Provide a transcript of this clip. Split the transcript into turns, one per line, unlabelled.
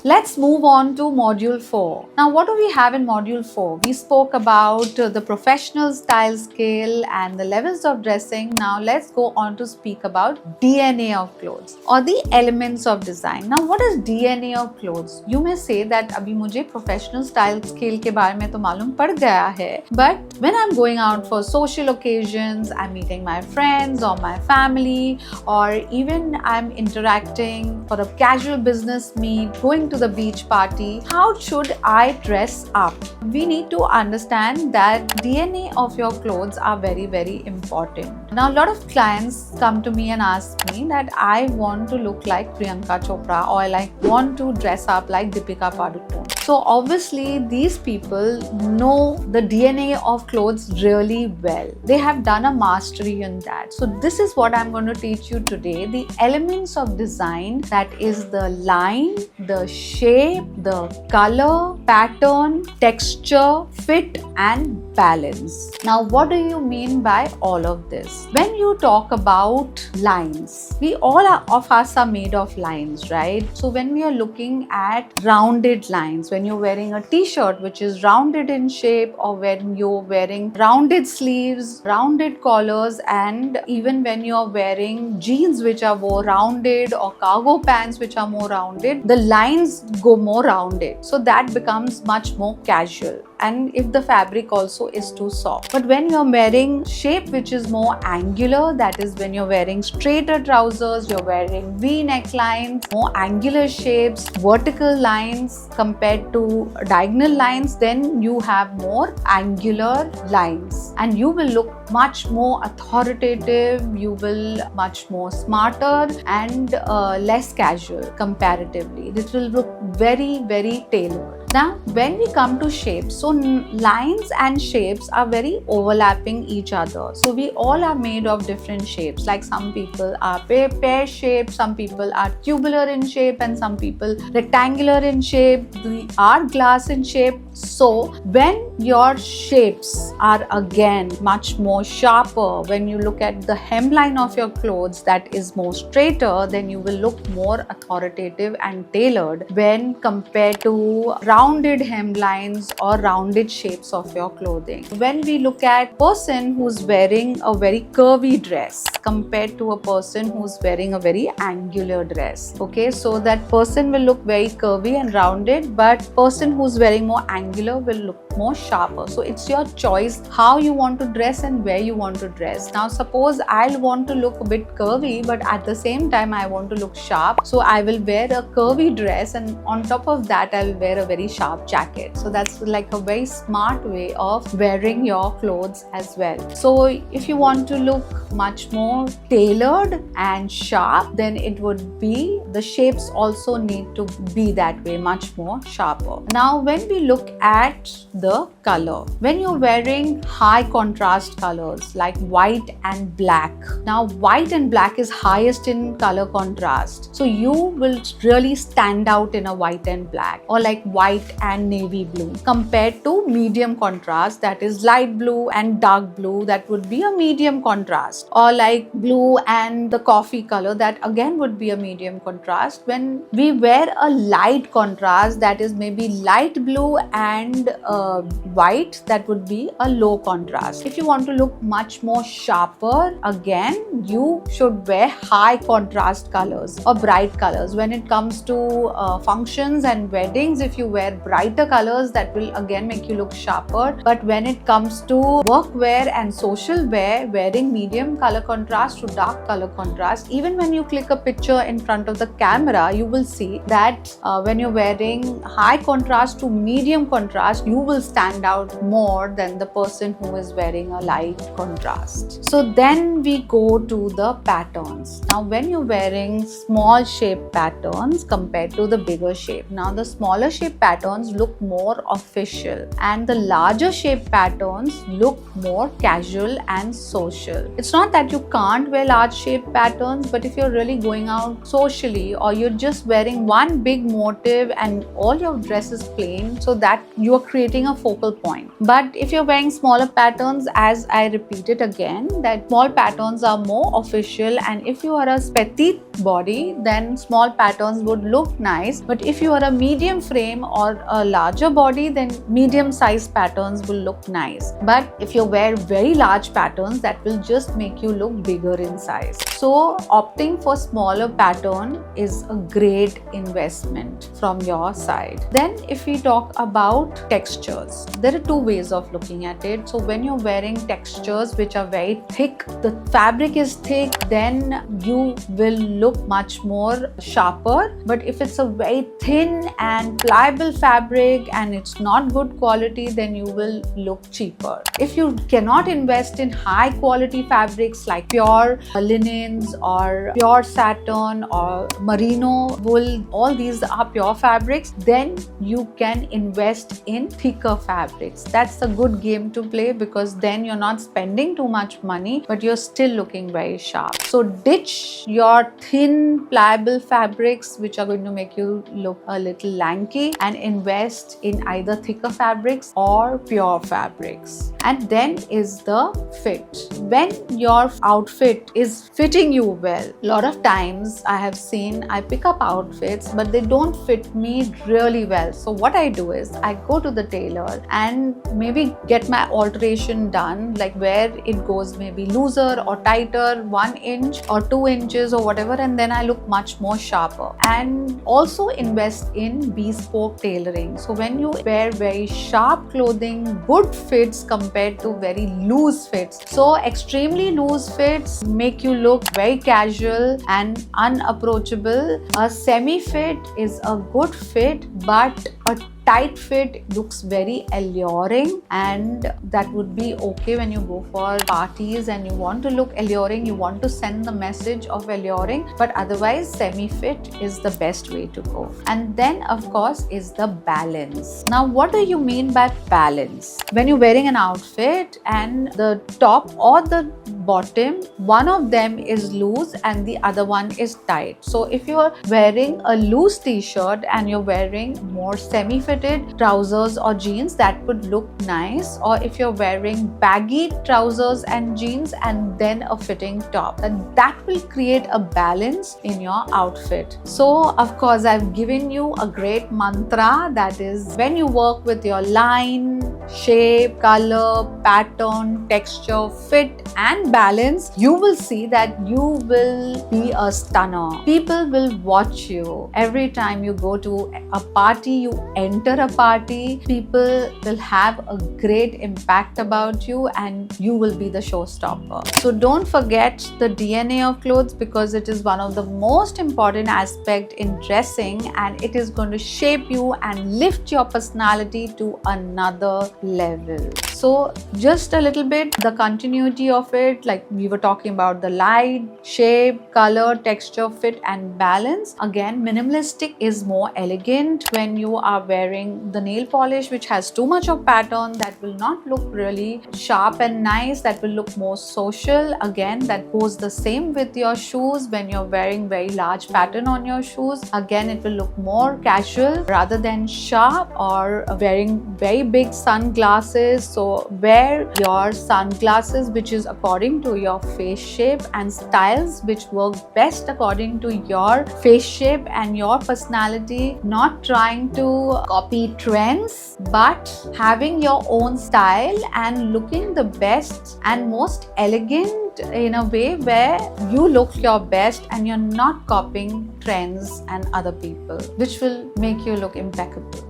Let's move on to module 4. Now, what do we have in module 4? We spoke about the professional style scale and the levels of dressing. Now, let's go on to speak about DNA of clothes or the elements of design. Now, what is DNA of clothes? You may say that अभी मुझे professional style scale के बारे में तो मालूम पड़ गया है, but when I'm going out for social occasions, I'm meeting my friends or my family, or even I'm interacting for a casual business meet, going to the beach party, how should I dress up? We need to understand that DNA of your clothes are very, very important. Now, a lot of clients come to me and ask me that I want to look like Priyanka Chopra or I want to dress up like Deepika Padukone. So obviously these people know the DNA of clothes really well. They have done a mastery in that. So this is what I'm going to teach you today. The elements of design, that is the line, the shape, the color, pattern, texture, fit and balance. Now, what do you mean by all of this? When you talk about lines, we all of us are made of lines, right? So when we are looking at rounded lines, when you're wearing a t-shirt which is rounded in shape, or when you're wearing rounded sleeves, rounded collars, and even when you're wearing jeans which are more rounded or cargo pants which are more rounded, the lines go more rounded. So that becomes much more casual. And if the fabric also is too soft. But when you're wearing shape which is more angular, that is when you're wearing straighter trousers, you're wearing V necklines, more angular shapes, vertical lines compared to diagonal lines, then you have more angular lines and you will look much more authoritative, you will much more smarter and less casual comparatively. This will look very, very tailored. Now, when we come to shapes, so lines and shapes are very overlapping each other. So we all are made of different shapes. Like some people are pear shaped, some people are tubular in shape, and some people rectangular in shape, the hourglass in shape. So when your shapes are again much more sharper, when you look at the hemline of your clothes that is more straighter, then you will look more authoritative and tailored when compared to rounded hemlines or rounded shapes of your clothing. When we look at person who's wearing a very curvy dress compared to a person who's wearing a very angular dress, okay, so that person will look very curvy and rounded, but person who's wearing more angular will look more sharper. So it's your choice how you want to dress and where you want to dress. Now suppose I'll want to look a bit curvy, but at the same time I want to look sharp, so I will wear a curvy dress and on top of that I'll wear a very sharp jacket. So that's like a very smart way of wearing your clothes as well. So if you want to look much more tailored and sharp, then it would be the shapes also need to be that way, much more sharper. Now when we look at the color, when you're wearing high contrast colors like white and black, now white and black is highest in color contrast, so you will really stand out in a white and black, or like white and navy blue compared to medium contrast, that is light blue and dark blue, that would be a medium contrast, or like blue and the coffee color, that again would be a medium contrast. When we wear a light contrast, that is maybe light blue and white, that would be a low contrast. If you want to look much more sharper, again you should wear high contrast colors or bright colors. When it comes to functions and weddings, if you wear brighter colors, that will again make you look sharper. But when it comes to workwear and social wear, wearing medium color contrast to dark color contrast, even when you click a picture in front of the camera, you will see that when you're wearing high contrast to medium contrast, you will stand out more than the person who is wearing a light contrast. So then we go to the patterns. Now when you're wearing small shape patterns compared to the bigger shape, now the smaller shape patterns patterns look more official and the larger shape patterns look more casual and social. It's not that you can't wear large shape patterns, but if you're really going out socially or you're just wearing one big motif and all your dress is plain, so that you are creating a focal point. But if you're wearing smaller patterns, as I repeat it again, that small patterns are more official, and if you are a petite body, then small patterns would look nice. But if you are a medium frame or a larger body, then medium sized patterns will look nice. But if you wear very large patterns, that will just make you look bigger in size. So opting for smaller pattern is a great investment from your side. Then if we talk about textures, there are two ways of looking at it. So when you're wearing textures which are very thick, the fabric is thick, then you will look much more sharper. But if it's a very thin and pliable fabric and it's not good quality, then you will look cheaper. If you cannot invest in high quality fabrics like pure linens or pure satin or merino wool, all these are pure fabrics, then you can invest in thicker fabrics. That's a good game to play, because then you're not spending too much money, but you're still looking very sharp. So ditch your thin pliable fabrics which are going to make you look a little lanky and invest in either thicker fabrics or pure fabrics. And then is the fit. When your outfit is fitting you well, a lot of times I have seen I pick up outfits but they don't fit me really well. So what I do is I go to the tailor and maybe get my alteration done, like where it goes maybe looser or tighter, 1 inch or 2 inches or whatever, and then I look much more sharper. And also invest in bespoke tailoring. So when you wear very sharp clothing, good fits compared to very loose fits. So extremely loose fits make you look very casual and unapproachable. A semi fit is a good fit, but a tight fit looks very alluring, and that would be okay when you go for parties and you want to look alluring, you want to send the message of alluring, but otherwise semi-fit is the best way to go. And then of course is the balance. Now what do you mean by balance? When you're wearing an outfit and the top or the bottom, one of them is loose and the other one is tight. So if you're wearing a loose t-shirt and you're wearing more semi-fitted trousers or jeans, that would look nice. Or if you're wearing baggy trousers and jeans and then a fitting top, then that will create a balance in your outfit. So of course I've given you a great mantra, that is when you work with your line, shape, color, pattern, texture, fit and balance, you will see that you will be a stunner. People will watch you. Every time you go to a party, you enter a party, people will have a great impact about you and you will be the showstopper. So don't forget the DNA of clothes, because it is one of the most important aspects in dressing, and it is going to shape you and lift your personality to another level. So just a little bit, the continuity of it, like we were talking about the light, shape, color, texture, fit and balance. Again, minimalistic is more elegant. When you are wearing the nail polish which has too much of pattern, that will not look really sharp and nice, that will look more social. Again, that goes the same with your shoes. When you're wearing very large pattern on your shoes, again it will look more casual rather than sharp. Or wearing very big sunglasses, so wear your sunglasses which is according to your face shape, and styles which work best according to your face shape and your personality. Not trying to copy trends, but having your own style and looking the best and most elegant in a way where you look your best and you're not copying trends and other people, which will make you look impeccable.